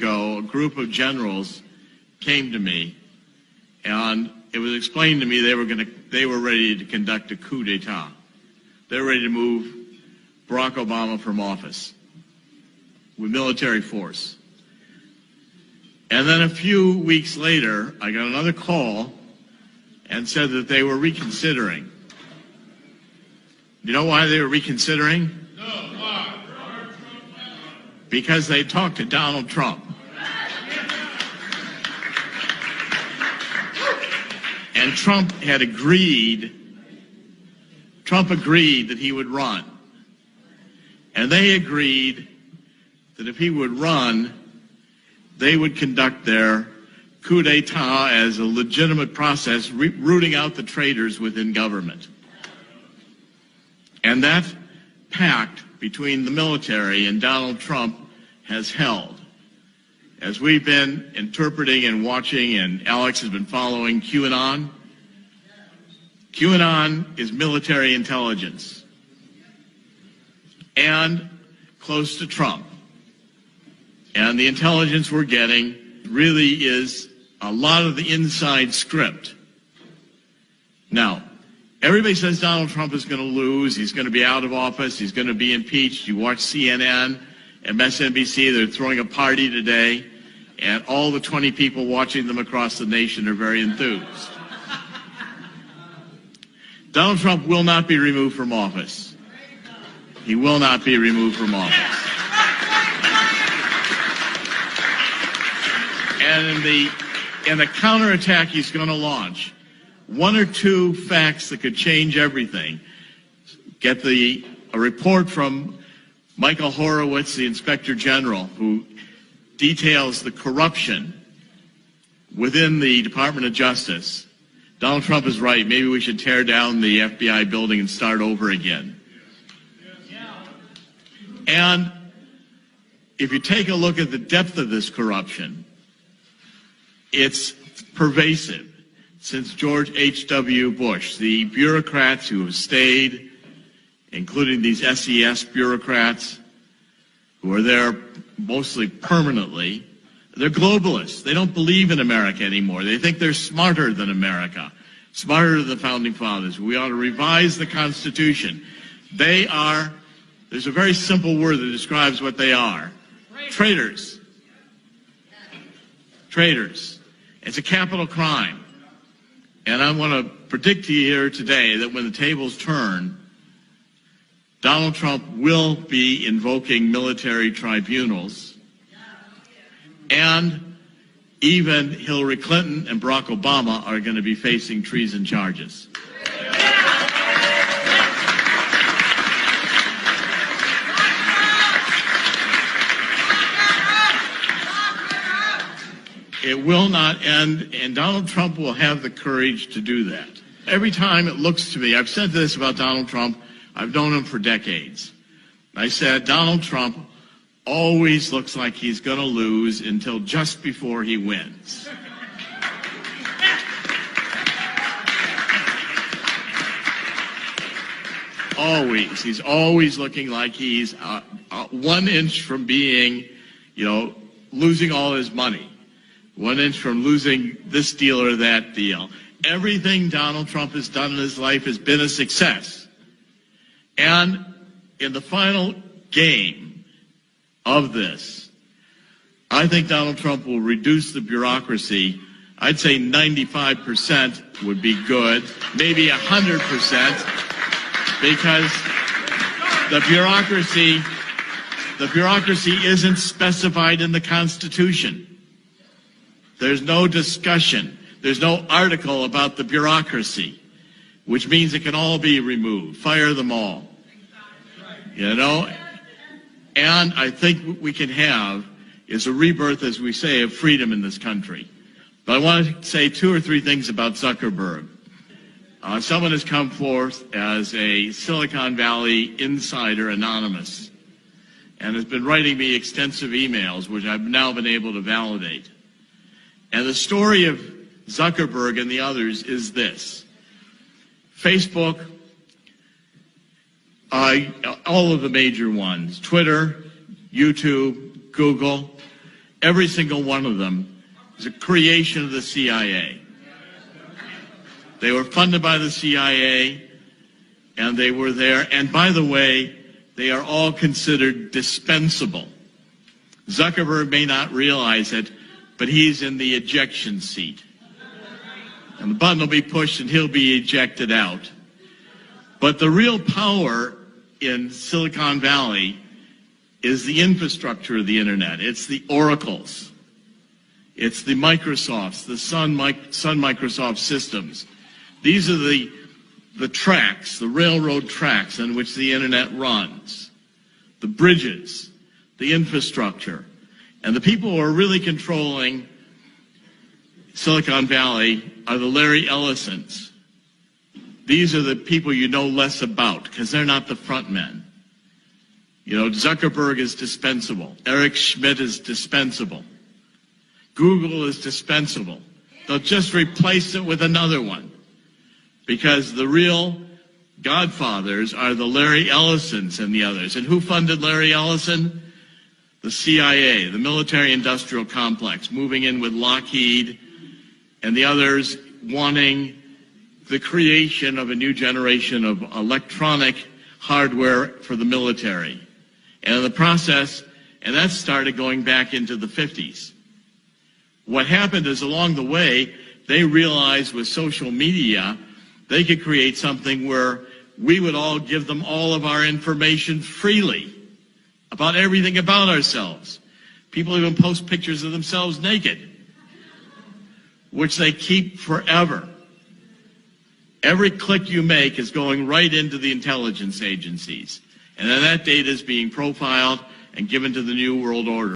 ago, a group of generals came to me, and it was explained to me they were ready to conduct a coup d'etat. They're ready to move Barack Obama from office with military force. And then a few weeks later, I got another call and said that they were reconsidering. You know why they were reconsidering? No, why? Because they talked to Donald Trump. And Trump agreed that he would run. And they agreed that if he would run, they would conduct their coup d'etat as a legitimate process, rooting out the traitors within government. And that pact between the military and Donald Trump has held. As we've been interpreting and watching, and Alex has been following QAnon is military intelligence and close to Trump. And the intelligence we're getting really is a lot of the inside script. Now, everybody says Donald Trump is going to lose. He's going to be out of office. He's going to be impeached. You watch CNN, MSNBC, they're throwing a party today, and all the 20 people watching them across the nation are very enthused. Donald Trump will not be removed from office. He will not be removed from office. And in the counterattack he's going to launch, one or two facts that could change everything. Get a report from Michael Horowitz, the Inspector General, who details the corruption within the Department of Justice. Donald Trump is right. Maybe we should tear down the FBI building and start over again. And if you take a look at the depth of this corruption, it's pervasive. Since George H.W. Bush, the bureaucrats who have stayed, including these SES bureaucrats who are there mostly permanently, they're globalists. They don't believe in America anymore. They think they're smarter than America, smarter than the Founding Fathers. We ought to revise the Constitution. There's a very simple word that describes what they are. Traitors. Traitors. It's a capital crime. And I want to predict to you here today that when the tables turn, Donald Trump will be invoking military tribunals, and even Hillary Clinton and Barack Obama are going to be facing treason charges. It will not end, and Donald Trump will have the courage to do that. Every time it looks to me, I've said this about Donald Trump, I've known him for decades. I said Donald Trump always looks like he's going to lose until just before he wins. Always. He's always looking like he's 1 inch from being, losing all his money. 1 inch from losing this deal or that deal. Everything Donald Trump has done in his life has been a success. And in the final game of this, I think Donald Trump will reduce the bureaucracy. I'd say 95% would be good, maybe 100%, because the bureaucracy isn't specified in the Constitution. There's no discussion. There's no article about the bureaucracy, which means it can all be removed. Fire them all. And I think what we can have is a rebirth, as we say, of freedom in this country. But I want to say 2 or 3 things about Zuckerberg. Someone has come forth as a Silicon Valley insider, anonymous, and has been writing me extensive emails, which I've now been able to validate. And the story of Zuckerberg and the others is this. Facebook, all of the major ones, Twitter, YouTube, Google, every single one of them is a creation of the CIA. They were funded by the CIA, and they were there. And by the way, they are all considered dispensable. Zuckerberg may not realize it, but he's in the ejection seat. And the button will be pushed and he'll be ejected out. But the real power in Silicon Valley is the infrastructure of the internet. It's the Oracles. It's the Microsofts, the Sun Microsoft systems. These are the tracks, the railroad tracks on which the internet runs, the bridges, the infrastructure. And the people who are really controlling Silicon Valley are the Larry Ellisons. These are the people you know less about because they're not the front men. You know, Zuckerberg is dispensable. Eric Schmidt is dispensable. Google is dispensable. They'll just replace it with another one because the real godfathers are the Larry Ellisons and the others. And who funded Larry Ellison? The CIA, the military-industrial complex, moving in with Lockheed and the others wanting the creation of a new generation of electronic hardware for the military. And in the process, and that started going back into the 50s. What happened is along the way, they realized with social media, they could create something where we would all give them all of our information freely about everything about ourselves. People even post pictures of themselves naked, which they keep forever. Every click you make is going right into the intelligence agencies. And then that data is being profiled and given to the New World Order.